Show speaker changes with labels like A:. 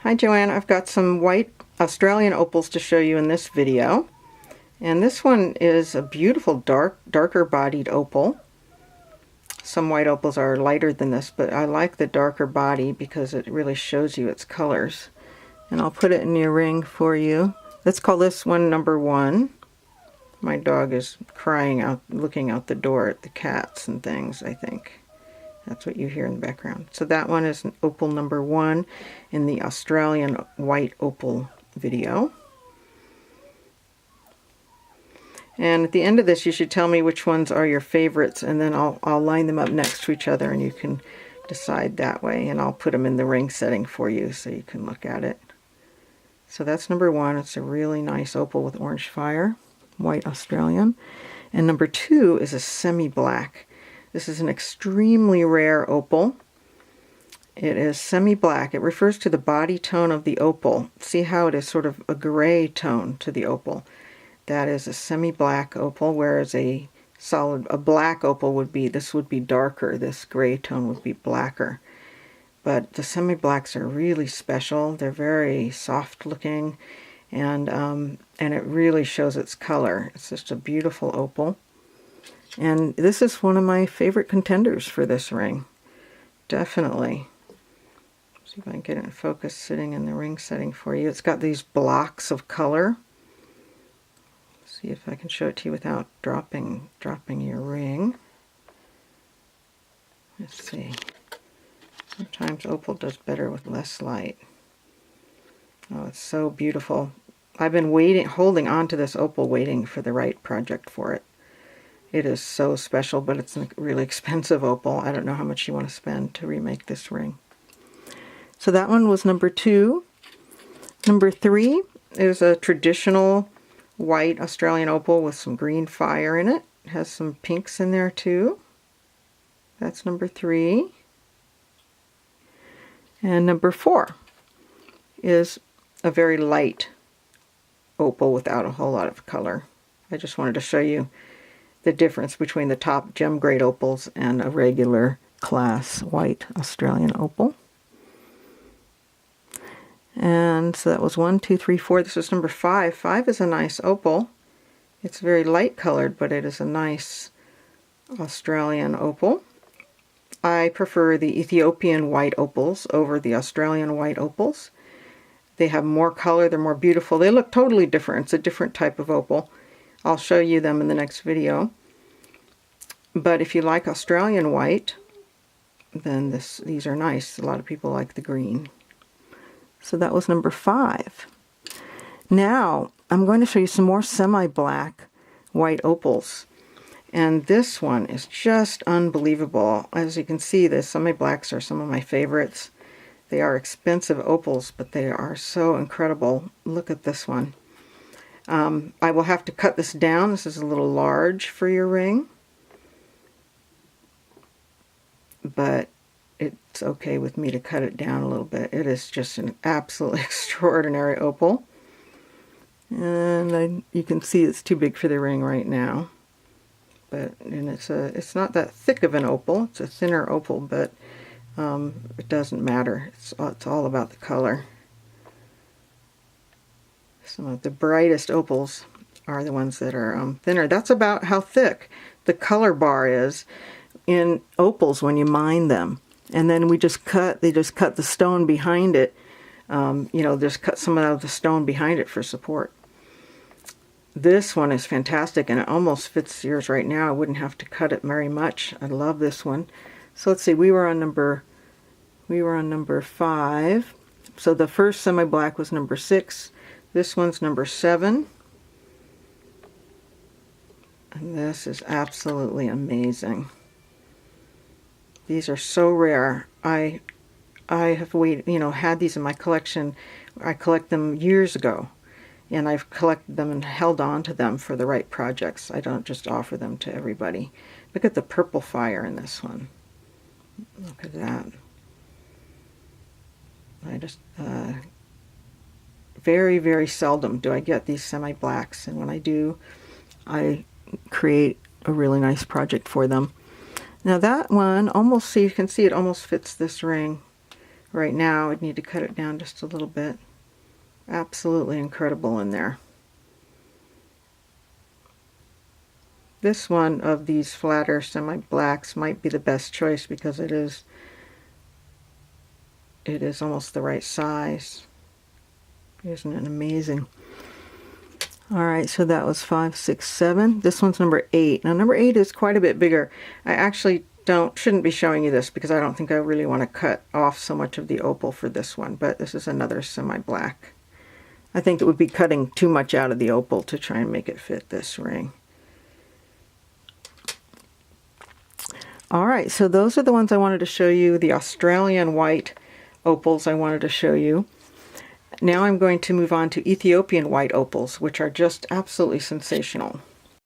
A: Hi Joanne, I've got some white Australian opals to show you in this video. And this one is a beautiful darker bodied opal. Some white opals are lighter than this, but I like the darker body because it really shows you its colors. And I'll put it in your ring for you. Let's call this one number 1. My dog is crying out, looking out the door at the cats and things, I think. That's what you hear in the background. So that one is an opal number 1 in the Australian white opal video. And at the end of this, you should tell me which ones are your favorites, and then I'll line them up next to each other, and you can decide that way. And I'll put them in the ring setting for you so you can look at it. So that's number 1. It's a really nice opal with orange fire, white Australian. And number 2 is a semi-black. This is an extremely rare opal. It is semi-black. It refers to the body tone of the opal. See how it is sort of a gray tone to the opal. That is a semi-black opal, whereas a black opal would be, this would be darker. This gray tone would be blacker. But the semi-blacks are really special. They're very soft looking, and it really shows its color. It's just a beautiful opal. And this is one of my favorite contenders for this ring. Definitely. See if I can get it in focus sitting in the ring setting for you. It's got these blocks of color. See if I can show it to you without dropping your ring. Let's see. Sometimes opal does better with less light. Oh, it's so beautiful. I've been holding on to this opal, waiting for the right project for it. It is so special, but it's a really expensive opal. I don't know how much you want to spend to remake this ring. So that one was number 2. Number 3 is a traditional white Australian opal with some green fire in it. It has some pinks in there too. That's number 3. And number 4 is a very light opal without a whole lot of color. I just wanted to show you the difference between the top gem grade opals and a regular class white Australian opal. And so that was 1, 2, 3, 4. This is number 5. 5 is a nice opal. It's very light colored, but it is a nice Australian opal. I prefer the Ethiopian white opals over the Australian white opals. They have more color, they're more beautiful. They look totally different. It's a different type of opal. I'll show you them in the next video. But if you like Australian white, then these are nice. A lot of people like the green. So that was number 5. Now, I'm going to show you some more semi-black white opals. And this one is just unbelievable. As you can see, the semi-blacks are some of my favorites. They are expensive opals, but they are so incredible. Look at this one. I will have to cut this down. This is a little large for your ring, but it's okay with me to cut it down a little bit. It is just an absolutely extraordinary opal. And you can see it's too big for the ring right now. And it's not that thick of an opal. It's a thinner opal, but it doesn't matter. It's all about the color. Some of the brightest opals are the ones that are thinner. That's about how thick the color bar is in opals when you mine them. And then they just cut the stone behind it. Just cut some of the stone behind it for support. This one is fantastic, and it almost fits yours right now. I wouldn't have to cut it very much. I love this one. So let's see, we were on number 5. So the first semi-black was number 6. This one's number 7. And this is absolutely amazing. These are so rare. I have had these in my collection. I collect them years ago, and I've collected them and held on to them for the right projects. I don't just offer them to everybody. Look at the purple fire in this one. Look at that. Very, very seldom do I get these semi-blacks, and when I do, I create a really nice project for them. Now that one almost, you can see it almost fits this ring right now. I'd need to cut it down just a little bit. Absolutely incredible in there. This one of these flatter semi-blacks might be the best choice because it is almost the right size. Isn't it amazing? All right, so that was 5, 6, 7. This one's number 8. Now number 8 is quite a bit bigger. I actually shouldn't be showing you this because I don't think I really want to cut off so much of the opal for this one, but this is another semi-black. I think it would be cutting too much out of the opal to try and make it fit this ring. All right, so those are the ones I wanted to show you, the Australian white opals I wanted to show you. Now I'm going to move on to Ethiopian white opals, which are just absolutely sensational.